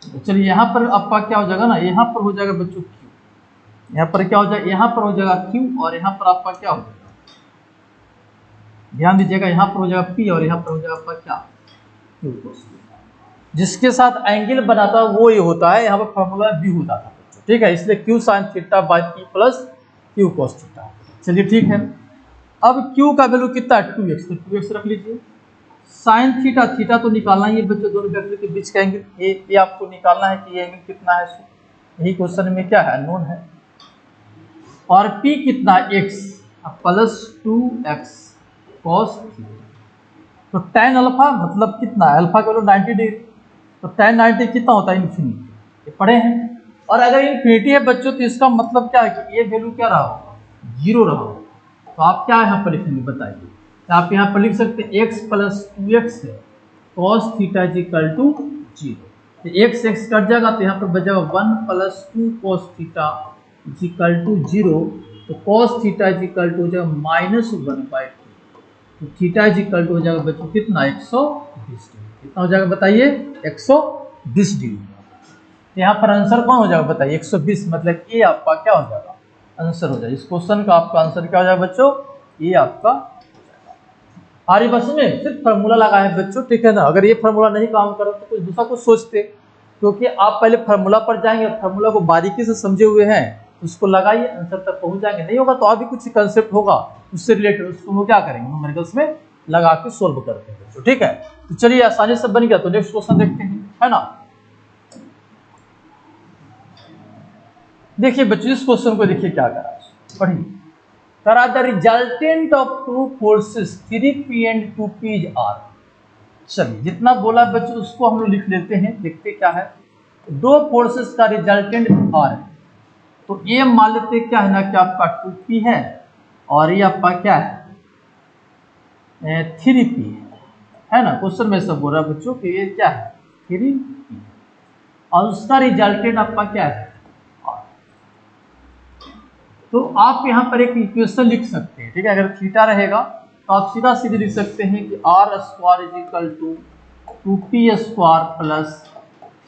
तो चलिए यहाँ पर आपका क्या हो जाएगा ना, यहाँ पर हो जाएगा बच्चों क्यू, यहाँ पर क्या हो जाएगा, यहाँ पर हो जाएगा क्यू और यहाँ पर आपका क्या हो जाएगा, ध्यान दीजिएगा, यहाँ पर हो जाएगा पी और यहाँ पर हो जाएगा आपका क्या, क्यू कोस थीटा। जिसके साथ एंगल बनाता है वो ये होता है, यहाँ पर फॉर्मूला बी होता था बच्चों, ठीक है, इसलिए Q sine theta by P plus Q cos theta. चलिए ठीक है, अब क्यू का वैल्यू कितना है 2x, तो 2x रख लीजिए। साइन थीटा, थीटा तो निकालना ही है बच्चों, दोनों वेक्टर के बीच का एंगल, ये आपको निकालना है कि ये एंगल कितना है, यही क्वेश्चन में क्या है, नोन है। और p कितना है x plus 2x cos theta. तो tan अल्फा मतलब कितना है, अल्फा का वैल्यू 90 डिग्री, तो tan 90 कितना होता है, इन्फिनिटी, ये पढ़े हैं। और अगर इन्फिनिटी है बच्चों तो इसका मतलब क्या है कि ये वैल्यू क्या रहा होगा, 0 रहा होगा। तो आप क्या यहाँ पर लिखेंगे बताइए, तो आप यहाँ पर लिख सकते हैं x प्लस 2x है cos theta is equal to 0। तो x कट जाएगा तो यहाँ पर बचेगा 1 plus 2 cos theta is equal to 0। तो cos theta is equal to हो जाएगा -1/2, तो थीटा इज इक्वल टू हो जाएगा बच्चों कितना, 120 डिग्री। कितना हो जाएगा बताइए, 120 डिग्री। यहाँ पर आंसर कौन हो जाएगा बताइए, 120, मतलब ये आपका क्या हो जाएगा, आंसर हो जाएगा। इस क्वेश्चन का आपका आंसर क्या हो जाएगा बच्चों, ये आपका आर्य बस में सिर्फ फार्मूला लगा है बच्चों, ठीक है ना। अगर ये फार्मूला नहीं काम करो तो कुछ दूसरा कुछ सोचते, क्योंकि आप पहले फार्मूला पर जाएंगे, फार्मूला को बारीकी से समझे हुए हैं, उसको लगाइए, आंसर तक पहुंच जाएंगे। नहीं होगा तो और भी कुछ कंसेप्ट होगा उससे रिलेटेड, उसको हम क्या करेंगे, न्यूमेरिकल्स में लगा के सोल्व करते हैं बच्चों, ठीक है। तो चलिए आसानी से बन गया, तो नेक्स्ट क्वेश्चन देखते हैं, है ना। देखिए बच्चों इस क्वेश्चन को देखिए क्या करा, पढ़िए, करा the resultant of two forces 3p and 2p is r। चलिए जितना बोला बच्चों उसको हम लोग लिख लेते हैं, देखते क्या है। दो फोर्सेस का रिजल्टेंट r है, तो ये मान लेते क्या है ना कि आपका 2p है और ये आपका क्या है 3p है ना। क्वेश्चन में सब बोल रहा है बच्चों कि ये क्या है 3p और उसका रिजल्टेंट आपका क्या है r। तो आप यहाँ पर एक इक्वेशन लिख सकते हैं, ठीक है। अगर थीटा रहेगा तो आप सीधा सीधे लिख सकते हैं कि r square is equal to 2p square plus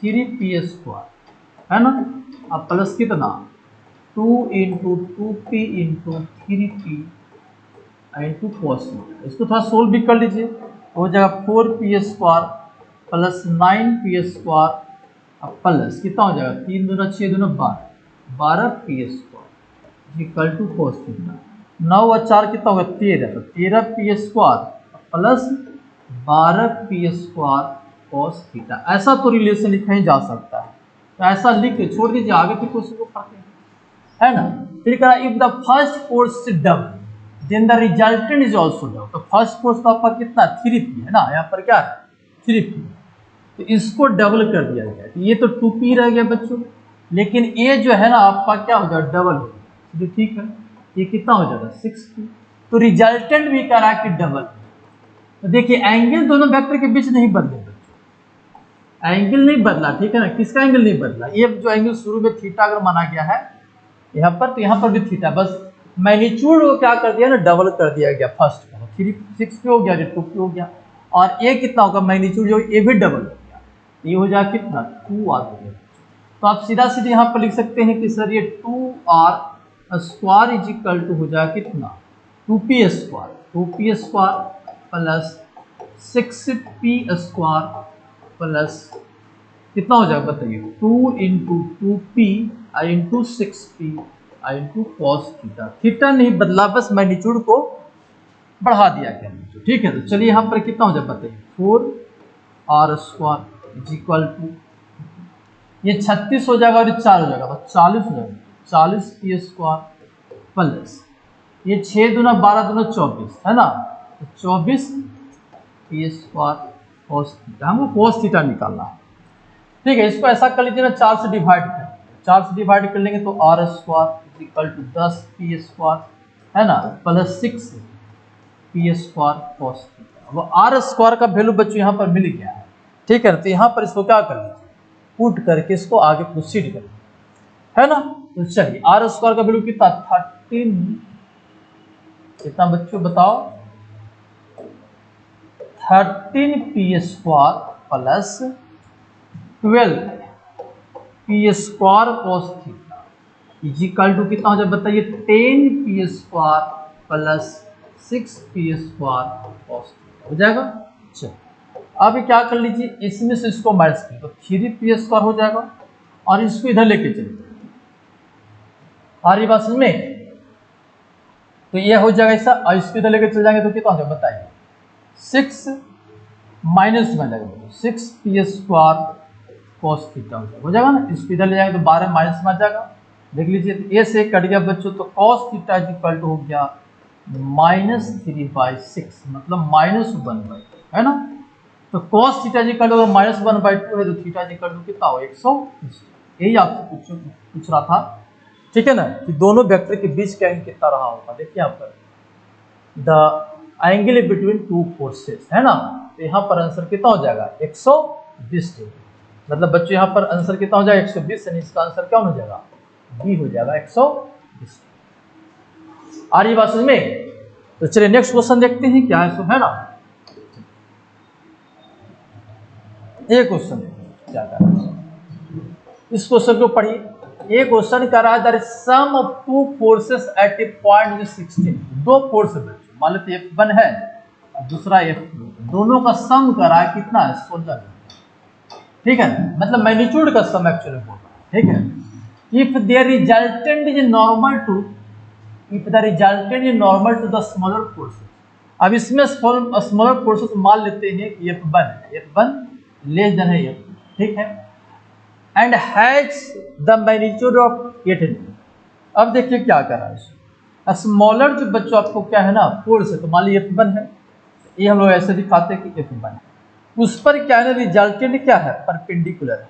3p square, है ना। अब प्लस कितना 2 into 2p into 3p into cos theta. इसको थोड़ा सोल्व भी कर लीजिए, हो जाएगा 4p square plus 9p square plus कितना हो जाएगा 3 दूना 6 दूना 12p square equal to cos theta. 9 और 4 कितना होगा 13, तो 13p square plus 12p square cos theta. ऐसा तो रिलेशन लिखा ही जा सकता है, तो ऐसा लिख के छोड़ दीजिए, आगे के क्वेश्चन को पढ़ते हैं, है ना। फिर कहा if the first force is double then the resultant is also double. तो फर्स्ट फोर्स तो आपका कितना 3p है ना, यहाँ पर क्या है 3p, तो इसको डबल कर दिया गया। तो ये तो 2p रह गया बच्चों, लेकिन ये जो है ना आपका क्या हो जाएगा डबल हो जाएगा, तो ठीक है ये कितना हो जाएगा 6p। तो रिजल्टेंट भी कह रहा है कि डबल। तो देखिए एंगल दोनों वेक्टर के बीच नहीं बदले बच्चों, एंगल नहीं बदला, ठीक है ना। किसका एंगल नहीं बदला, ये जो एंगल शुरू में थीटा अगर माना गया है यहाँ पर, तो यहाँ पर भी थीटा, बस मैग्नीट्यूड को क्या कर दिया ना डबल कर दिया गया। फर्स्ट का 6 पे हो गया, 2 पे हो गया, और ये कितना होगा मैग्नीट्यूड जो ये भी डबल हो गया, ये हो जाएगा कितना 2r हो गया। तो आप सीधा सीधे यहाँ पर लिख सकते हैं कि सर ये 2r square is equal to हो जाएगा कितना 2p square plus 6p square plus कितना हो जाएगा बताइए 2 into 2p into 6p into cos theta. Theta नहीं बदला, बस मैग्नीट्यूड को बढ़ा दिया गया, ठीक है। तो चलिए यहाँ पर कितना हो जाएगा बताइए 4r square is equal to ये 36 हो जाएगा और ये 4 हो जाएगा तो 40 हो जाएगा, 40p स्क्वायर प्लस ये 6 दूना 12 दूना 24 है ना, तो 24p स्क्वायर कॉस थीटा। हमको कॉस थीटा निकालना है, ठीक है। इसको ऐसा कर लीजिए ना 4 से डिवाइड कर, 4 से डिवाइड कर लेंगे तो r square equal to 10p square है ना plus 6p square cos theta. अब r स्क्वायर का वैल्यू बच्चों यहाँ पर मिल गया है, ठीक है। तो यहाँ पर इसको क्या कर लीजिए पुट करके इसको आगे प्रोसीड करें, है ना। तो चलिए r स्क्वायर का वैल्यू कितना 13, कितना बच्चों बताओ 13p square plus 12 P square cos theta is equal to कितना हो जाए बताइए, 10 P square plus 6 P square cos theta हो जाएगा। चलो अब क्या कर लीजिए, इसमें से इसको माइनस करें तो 3 पी स्क्वायर हो जाएगा और इसको इधर लेके चलिए, आ रही बात समझ में। तो ये हो जाएगा ऐसा और इसको इधर लेके चल जाएंगे तो कितना हो जाएगा बताइए, 6 माइनस में जाएगा 6 पी स्क्वायर कॉस थीटा हो जाएगा ना। इसको इधर ले जाएंगे तो 12 माइनस में आ जाएगा। देख लीजिए तो ए से कट गया बच्चों, तो cos theta is equal to हो गया -3/6 मतलब -1/2 है ना। तो cos theta is equal to -1/2 है तो थीटा इज इक्वल टू कितना हो 120। यही आपसे पूछ रहा था, ठीक है ना, कि दोनों वेक्टर के बीच का एंगल कितना रहा होगा। देखिए यहाँ पर the angle between two forces है ना, तो यहाँ पर आंसर कितना हो जाएगा 120 डिग्री। मतलब बच्चों यहाँ पर आंसर कितना हो जाएगा 120, यानी इसका आंसर क्या हो जाएगा बी हो जाएगा 120। आ रही बात समझ में। तो चलिए नेक्स्ट क्वेश्चन देखते हैं क्या है, सब है ना। एक क्वेश्चन क्या कर रहा है, इस क्वेश्चन को पढ़िए। ये क्वेश्चन कर रहा है sum of two forces at a point 16। दो फोर्स है बच्चों, मान लेते F1 है और दूसरा F2, दोनों का सम कर रहा है कितना है 16, ठीक है ना, मतलब मैग्नीट्यूड का सम एक्चुअली बोल रहा है, ठीक है। If there resultant is normal to, if the resultant is normal to the smaller forces. अब इसमें स्मॉलर फोर्सेस मान लेते हैं कि F1 है, F1 लेस देन है F2, ठीक है, and has the magnitude of 8 Newton. अब देखिए क्या कर रहा है, स्मॉलर जो बच्चों आपको क्या है ना फोर्स है, तो मान लीजिए F1 है, ये हम लोग ऐसे दिखाते हैं कि F1 है, उस पर क्या है रिजल्टेंट क्या है परपेंडिकुलर है,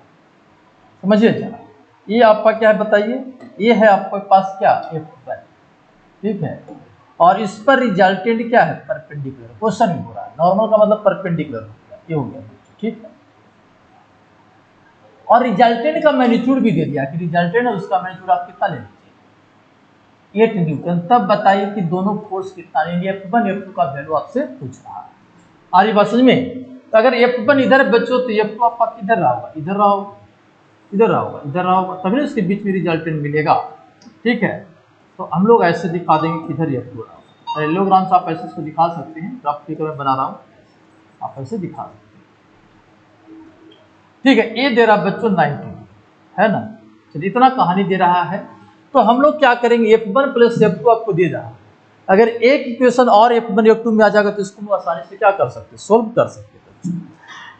समझिए जरा। ये आपका क्या है बताइए, ये है आपके पास क्या F1, ठीक है, और इस पर रिजल्टेंट क्या है परपेंडिकुलर। क्वेश्चन हो रहा है नॉर्मल का मतलब परपेंडिकुलर हो गया, ये हो गया, ठीक है। और रिजल्टेंट का मैग्नीट्यूड भी दे दिया कि रिजल्टेंट है उसका मैग्नीट्यूड आप कितना ले लीजिए 8 न्यूटन। तब बताइए कि दोनों फोर्स कितना, F1 F2 का वैल्यू आपसे पूछ रहा है। आ रही बात समझ में। तो अगर F1 इधर बच्चों तो F2 आपका किधर रहा होगा, इधर रहा होगा, इधर रहा होगा, इधर रहा होगा, तभी उसके बीच में रिजल्टेंट मिलेगा, ठीक है। तो हम लोग ऐसे दिखा देंगे किधर F2 रहा होगा। पैरेललोग्राम से आप ऐसे इसको दिखा सकते हैं, ग्राफ फिगर में बना रहा हूँ, आप ऐसे दिखा सकते हैं, ठीक है। ये दे रहा बच्चों 90 है ना। चलिए इतना कहानी दे रहा है, तो हम लोग क्या करेंगे F1 प्लस F2 आपको दे रहा है। अगर एक इक्वेशन और F1 F2 में आ जाएगा तो इसको आसानी से क्या कर सकते, सोल्व कर सकते,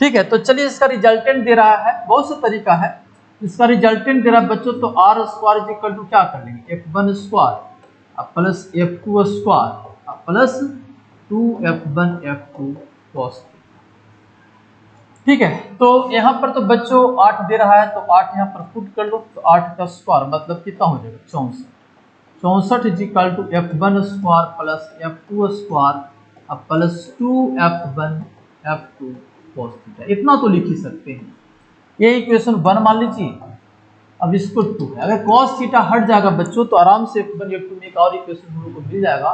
ठीक है। तो चलिए इसका रिजल्टेंट दे रहा है, बहुत से तरीका है। इसका रिजल्टेंट दे रहा है बच्चों, तो R square is equal to क्या कर लेंगे F1 square plus F2 square plus 2F1 F2 cos, ठीक है। तो यहाँ पर तो बच्चों 8 दे रहा है, तो 8 यहाँ पर पुट कर लो, तो 8 का स्क्वायर मतलब कितना हो जाएगा 64, 64 is equal to F1 square plus F2 square plus 2F1 F2 cos theta. इतना तो लिख ही सकते हैं, ये इक्वेशन 1 मान लीजिए। अब इसको 2 है, अगर कॉस थीटा हट जाएगा बच्चों तो आराम से F1 F2 में एक और इक्वेशन हम लोग को मिल जाएगा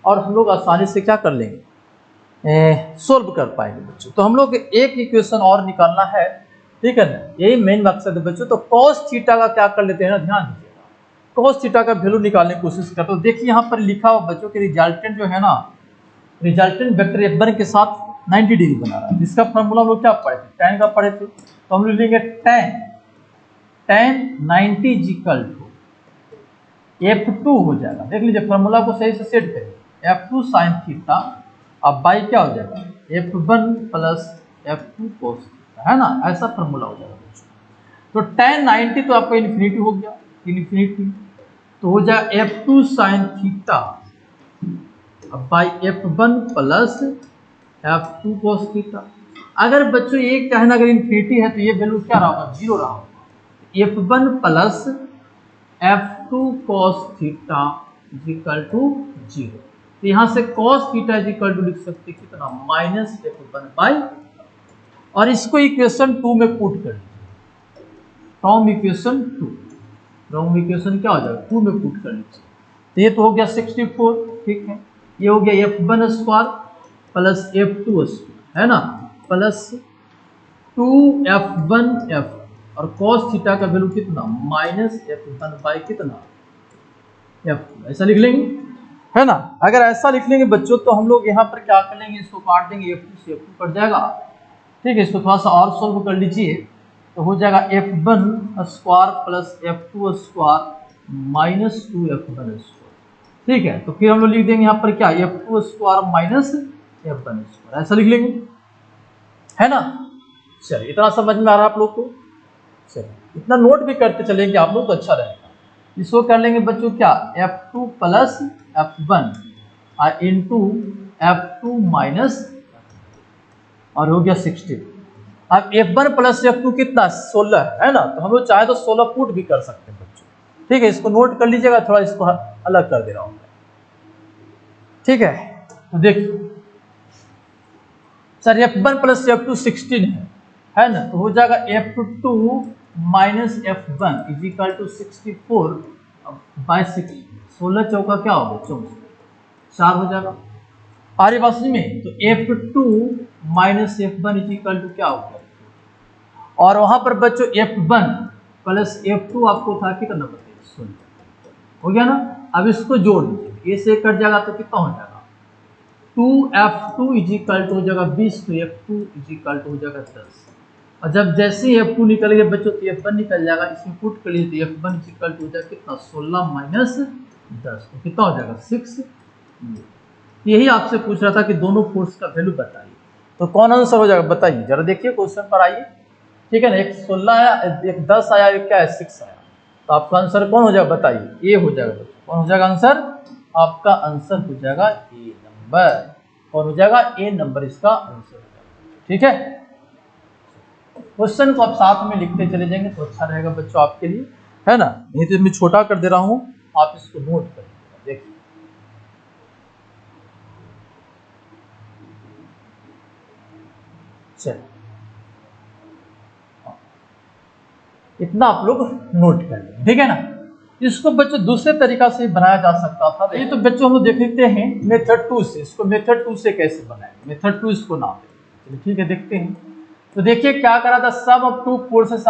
और हम लोग आसानी से क्या कर लेंगे सोल्व कर पाएंगे बच्चों। तो हम लोग एक इक्वेशन और निकालना है, ठीक है ना, यही मेन मकसद है बच्चों। तो cos थीटा का क्या कर लेते हैं ना, ध्यान दीजिएगा, cos थीटा का वैल्यू निकालने की कोशिश करते हो। देखिए यहाँ पर लिखा हुआ बच्चों कि रिजल्टेंट जो है ना, रिजल्टेंट वेक्टर F1 के साथ 90 डिग्री बना रहा है, जिसका फॉर्मूला हम लोग क्या पढ़े थे, tan का पढ़े थे। तो हम लोग लेंगे tan 90 is equal to F2 हो जाएगा। देख लीजिए फॉर्मूला को सही से सेट करिए, F2 साइन थीटा अब बाई क्या हो जाएगा F1 plus F2 cos theta, है ना, ऐसा फॉर्मूला हो जाएगा। तो tan 90 तो आपका इन्फिनिटी हो गया, इन्फिनिटी तो हो जाए F2 साइन थीटा अब by F1 plus F2 cos theta. अगर बच्चों ये कहना अगर इन्फिनिटी है तो ये वैल्यू क्या रहा होगा 0 रहा होगा। F1 plus F2 cos theta is equal to 0। तो यहां से cos theta is equal to लिख सकते कितना -F1 बाई, और इसको इक्वेशन 2 में पुट कर लीजिए, फ्रॉम इक्वेशन 2, फ्रॉम इक्वेशन क्या हो जाएगा 2 में पुट कर लीजिए। तो ये तो हो गया 64, ठीक है। ये हो गया F1 square plus F2 square, है ना, प्लस 2F1 F और कॉस थीटा का वैल्यू कितना -f1 कितना f2, ऐसा लिख लेंगे, है ना। अगर ऐसा लिख लेंगे बच्चों तो हम लोग यहाँ पर क्या कर लेंगे, इसको काट देंगे, f2 से f2 कट जाएगा, ठीक है। इसको थोड़ा सा और सॉल्व कर लीजिए तो हो जाएगा f1 square plus f2 square minus 2f1 square, ठीक है। तो फिर हम लोग लिख देंगे यहाँ पर क्या, f2 square minus f1 square, ऐसा लिख लेंगे, है ना। चलिए इतना समझ में आ रहा है आप लोग को, चलिए इतना नोट भी करते चलेंगे आप लोग तो अच्छा रहेगा। इसको कर लेंगे बच्चों क्या, f2 plus f1 into f2 minus, और हो गया 60। अब f1 प्लस f2 कितना 16 है ना, तो हम लोग चाहे तो 16 पुट भी कर सकते हैं बच्चों, ठीक है। इसको नोट कर लीजिएगा, थोड़ा इसको अलग कर दे रहा हूं, ठीक है। तो देखिए सर f1 प्लस f2 16 है ना, तो हो जाएगा f2 minus f1 is equal to 64 by 6, 16 चौका क्या हो गया 64, 4 हो जाएगा। आर्य वास्तव में तो f2 minus f1 is equal to क्या हो गया, और वहां पर बच्चों f1 प्लस f2 आपको था कितना बताइए 16, हो गया ना। अब इसको जोड़ लीजिए, ए से कट जाएगा तो कितना हो जाएगा 2f2 इज इक्वल टू हो जाएगा 20, तो f2 इज इक्वल टू हो जाएगा 10, और जब जैसे ही f2 निकल गया बच्चों तो f1 निकल जाएगा, इसमें पुट कर लीजिए तो f1 इज इक्वल टू हो जाएगा कितना 16 माइनस 10, तो कितना हो जाएगा 6। यही आपसे पूछ रहा था कि दोनों फोर्स का वैल्यू बताइए, तो कौन आंसर हो जाएगा बताइए जरा, देखिए क्वेश्चन पर आइए, ठीक है ना। एक 16 आया, एक 10 आया, एक क्या है 6 आया, तो आपका आंसर कौन हो जाएगा बताइए, ए हो जाएगा बच्चों। कौन हो जाएगा आंसर, आपका आंसर हो जाएगा ए नंबर, कौन हो जाएगा ए नंबर इसका आंसर हो जाएगा, ठीक है। क्वेश्चन को आप साथ में लिखते चले जाएंगे तो अच्छा रहेगा बच्चों आपके लिए, है ना। नहीं तो मैं छोटा कर दे रहा हूं, आप इसको नोट कर लीजिएगा, देखिए चलिए इतना आप लोग नोट कर लें, ठीक है ना। इसको बच्चों दूसरे तरीका से बनाया जा सकता था, ये तो बच्चों हम लोग देख लेते हैं मेथड 2 से, इसको मेथड 2 से कैसे बनाएंगे, मेथड 2 इसको नाम दें, चलिए ठीक है देखते हैं। तो देखिए क्या करा था, sum of two forces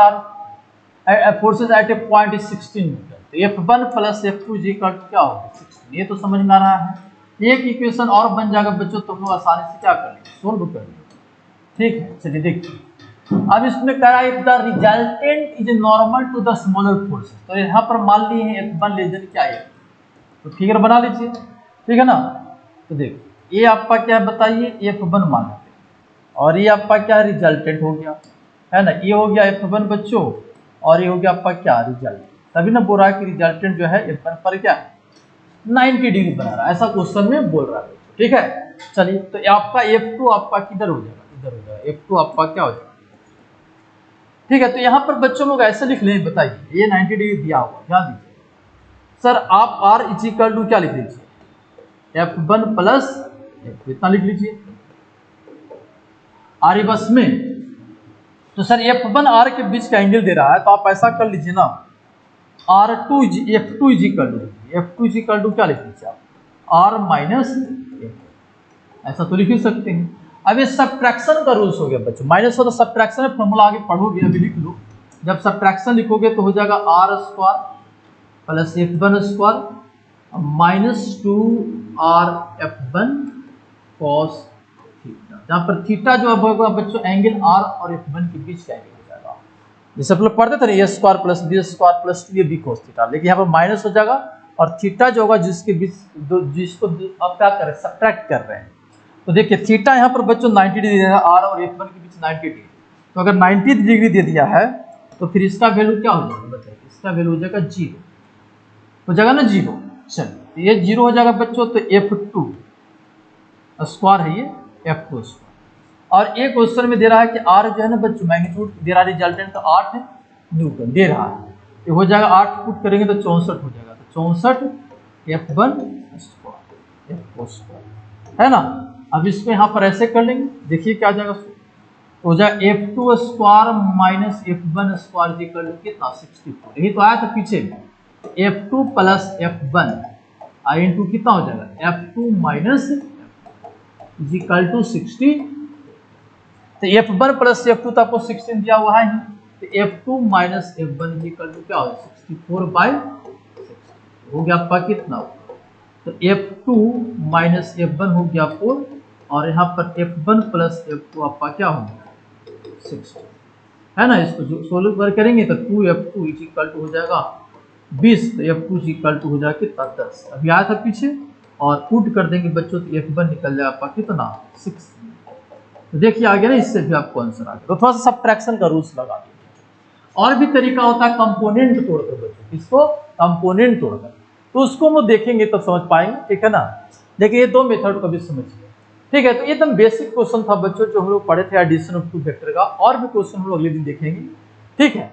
at a point is 16 newton, तो f1 plus f2 is equal to क्या होगा 16, ये तो समझ में आ रहा है। एक इक्वेशन और बन जाएगा बच्चों, तो हम लोग आसानी से क्या कर लेंगे, सोल्व कर लेंगे, ठीक है। चलिए देखिए अब इसमें कह रहा है the resultant is normal to the smaller forces, तो यहाँ पर मान लिए हैं f1 लेस देन क्या है, तो फिगर बना लीजिए, ठीक है ना। तो देखिए ये आपका क्या है बताइए f1 मान लेते हैं, और ये आपका क्या रिजल्टेंट हो गया, है ना। ये हो गया f1 बच्चों, और ये हो गया आपका क्या रिजल्ट, तभी ना बोल रहा है कि रिजल्टेंट जो है f1 पर क्या 90 डिग्री बना रहा है, ऐसा क्वेश्चन में बोल रहा है, ठीक है। चलिए तो आपका f2 आपका किधर हो जाएगा, इधर हो जाएगा, f2 आपका क्या हो जाएगा, ठीक है। तो यहाँ पर बच्चों लोग ऐसे लिख लें, बताइए ये 90 डिग्री दिया हुआ, ध्यान दीजिए सर, आप r इज इक्वल टू क्या लिख लीजिए f1 प्लस f2, इतना लिख लीजिए आर्य बस में। तो सर f1 r के बीच का एंगल दे रहा है, तो आप ऐसा कर लीजिए ना f2 इज इक्वल टू क्या लिख लीजिए आप r माइनस f, ऐसा तो लिख ही सकते हैं। अब ये सब्ट्रैक्शन का रूल्स हो गया बच्चों, माइनस हो तो सब्ट्रैक्शन में फॉर्मूला आगे पढ़ोगे, अभी लिख लो। जब सब्ट्रैक्शन लिखोगे तो हो जाएगा r square plus f1 square minus 2r(f1 cos theta), जहां पर थीटा जो होगा बच्चों एंगल r और f1 के बीच का एंगल हो जाएगा। जैसे आप लोग पढ़ते थे ना a square plus b square plus 2ab cos theta, लेकिन यहाँ पर माइनस हो जाएगा, और थीटा जो होगा जिसके बीच जिसको आप क्या कर रहे हैं सब्ट्रैक्ट कर रहे हैं। तो देखिए थीटा यहाँ पर बच्चों 90 डिग्री है, r और f1 के बीच 90 डिग्री, तो अगर 90 डिग्री दे दिया है तो फिर इसका वैल्यू क्या हो जाएगा बताइए, इसका वैल्यू हो जाएगा 0, हो जाएगा ना 0। चलिए ये 0 हो जाएगा बच्चों, तो f2 स्क्वायर है ये f2 स्क्वायर, और एक क्वेश्चन में दे रहा है कि r जो है ना बच्चों मैग्नीट्यूड दे रहा है, रिजल्टेंट तो 8 न्यूटन दे रहा है, ये हो जाएगा 8 पुट करेंगे तो 64 हो जाएगा, तो 64 f1 स्क्वायर f4 स्क्वायर, है ना। अब इसको यहाँ पर ऐसे कर लेंगे, देखिए क्या जाएगा, हो जाएगा f2 square minus f1 square equal to कितना 64, यही तो आया था पीछे में, f2 प्लस f1 इंटू कितना हो जाएगा f2 minus is equal to 60, तो f1 प्लस f2 तो आपको 16 दिया हुआ है, तो F2 minus F1 equal to क्या हो जाएगा 64/60 हो गया आपका कितना, तो F2 माइनस F1 हो गया 4 और यहाँ पर F1 प्लस F2 आपका क्या हो गया 60 है ना। इसको जो सोल्व करेंगे तो 2F2 इक्वल टू हो जाएगा 20, तो F2 इक्वल टू हो जाएगा कितना 10, अभी आया था पीछे और पुट कर देंगे बच्चों तो F1 निकल जाएगा आपका कितना 6। तो देखिए आ गया ना, इससे भी आपको आंसर आ गया। तो थोड़ा सा सब्ट्रैक्शन का रूल्स लगा दीजिए। और भी तरीका होता है कंपोनेंट तोड़कर बच्चों, इसको कंपोनेंट तोड़कर, तो उसको हम देखेंगे तब समझ पाएंगे, ठीक है ना। देखिए ये दो मेथड को भी समझिए, ठीक है। तो ये एकदम बेसिक क्वेश्चन था बच्चों जो हम लोग पढ़े थे एडिशन ऑफ टू वेक्टर का, और भी क्वेश्चन हम लोग अगले दिन देखेंगे, ठीक है।